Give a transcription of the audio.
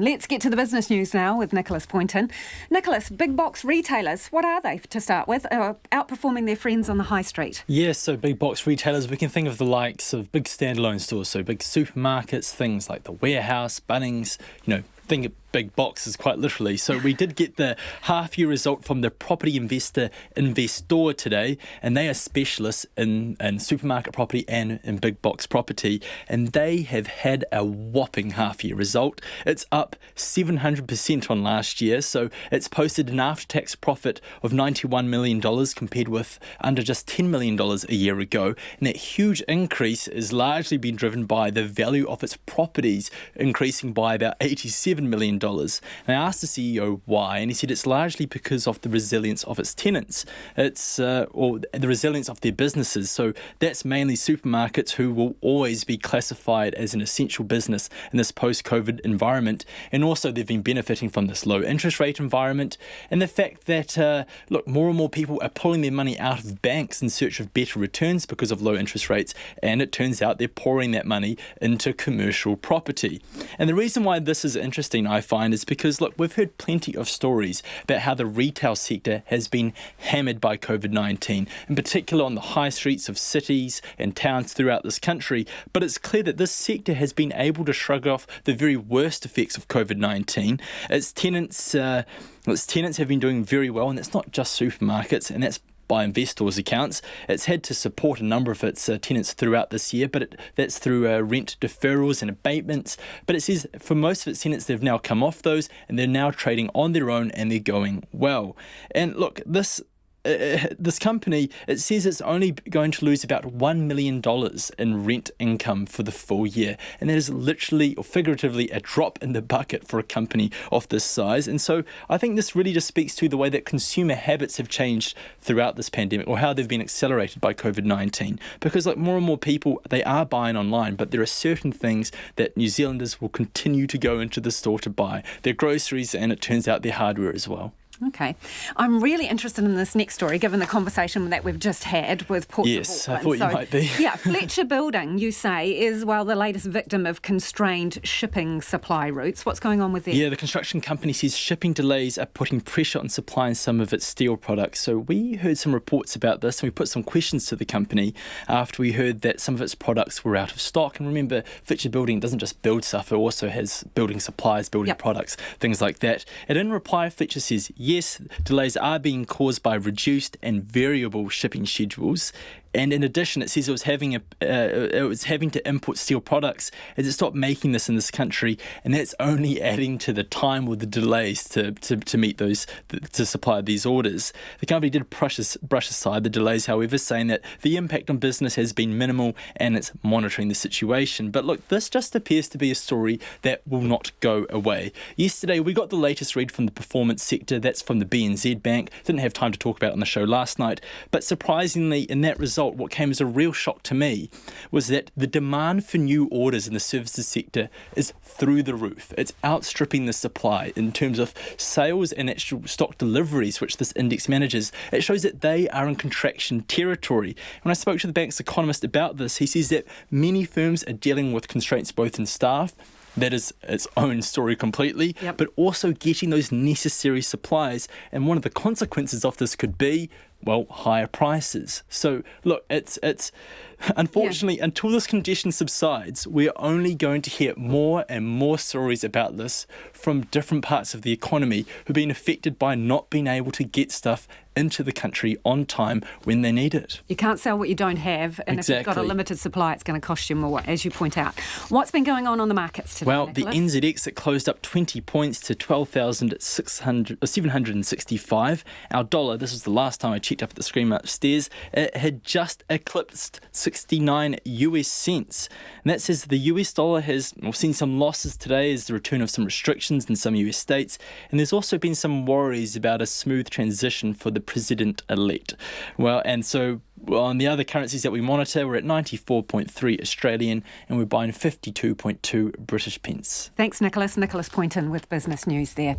Let's get to the business news now with Nicholas Poynton. Nicholas, big box retailers, what are they to start with? Outperforming their friends on the high street. Yes, so big box retailers, we can think of the likes of big standalone stores, so big supermarkets, things like the Warehouse, Bunnings, think of big boxes quite literally. So we did get the half-year result from the property investor Investor today, and they are specialists in supermarket property and in big box property, and they have had a whopping half-year result. It's up 700% on last year, so it's posted an after-tax profit of $91 million compared with under just $10 million a year ago, and that huge increase is largely been driven by the value of its properties increasing by about $87 million. And I asked the CEO why, and he said it's largely because of the resilience of its tenants. Or the resilience of their businesses. So that's mainly supermarkets, who will always be classified as an essential business in this post-COVID environment. And also they've been benefiting from this low interest rate environment and the fact that, more and more people are pulling their money out of banks in search of better returns because of low interest rates. And it turns out they're pouring that money into commercial property. And the reason why this is interesting, I find, is because, we've heard plenty of stories about how the retail sector has been hammered by COVID-19, in particular on the high streets of cities and towns throughout this country. But it's clear that this sector has been able to shrug off the very worst effects of COVID-19. Its tenants have been doing very well, and it's not just supermarkets, and that's by Investor's accounts. It's had to support a number of its tenants throughout this year, but that's through rent deferrals and abatements. But it says for most of its tenants, they've now come off those and they're now trading on their own and they're going well. And look, this company, it says it's only going to lose about $1 million in rent income for the full year. And that is literally or figuratively a drop in the bucket for a company of this size. And so I think this really just speaks to the way that consumer habits have changed throughout this pandemic, or how they've been accelerated by COVID-19. Because more and more people, they are buying online, but there are certain things that New Zealanders will continue to go into the store to buy. Their groceries, and it turns out their hardware as well. Okay. I'm really interested in this next story, given the conversation that we've just had with Port Yes, I thought you might be. Yeah, Fletcher Building, you say, is, the latest victim of constrained shipping supply routes. What's going on with that? Yeah, the construction company says shipping delays are putting pressure on supplying some of its steel products. So we heard some reports about this, and we put some questions to the company after we heard that some of its products were out of stock. And remember, Fletcher Building doesn't just build stuff, it also has building supplies, building products, things like that. And in reply, Fletcher says, yes, delays are being caused by reduced and variable shipping schedules. And in addition, it says it was having to import steel products as it stopped making this in this country, and that's only adding to the time or the delays to meet those, to supply these orders. The company did brush aside the delays, however, saying that the impact on business has been minimal and it's monitoring the situation. But look, this just appears to be a story that will not go away. Yesterday, we got the latest read from the performance sector. That's from the BNZ Bank. Didn't have time to talk about it on the show last night, but surprisingly, in that result, what came as a real shock to me was that the demand for new orders in the services sector is through the roof. It's outstripping the supply in terms of sales and actual stock deliveries, which this index manages. It shows that they are in contraction territory. When I spoke to the bank's economist about this, he says that many firms are dealing with constraints both in staff, that is its own story completely, but also getting those necessary supplies. And one of the consequences of this could be, higher prices. So look, it's unfortunately, until this congestion subsides, we're only going to hear more and more stories about this from different parts of the economy who've been affected by not being able to get stuff into the country on time when they need it. You can't sell what you don't have, and if you've got a limited supply, it's going to cost you more, as you point out. What's been going on the markets today, Well, Nicholas? The NZX, it closed up 20 points to 12,765. Our dollar, this was the last time I checked up at the screen upstairs, it had just eclipsed 69 US cents. And that says the US dollar has seen some losses today as the return of some restrictions in some US states. And there's also been some worries about a smooth transition for the president-elect. And so on the other currencies that we monitor, we're at 94.3 Australian and we're buying 52.2 British pence. Thanks, Nicholas. Nicholas Poynton with Business News there.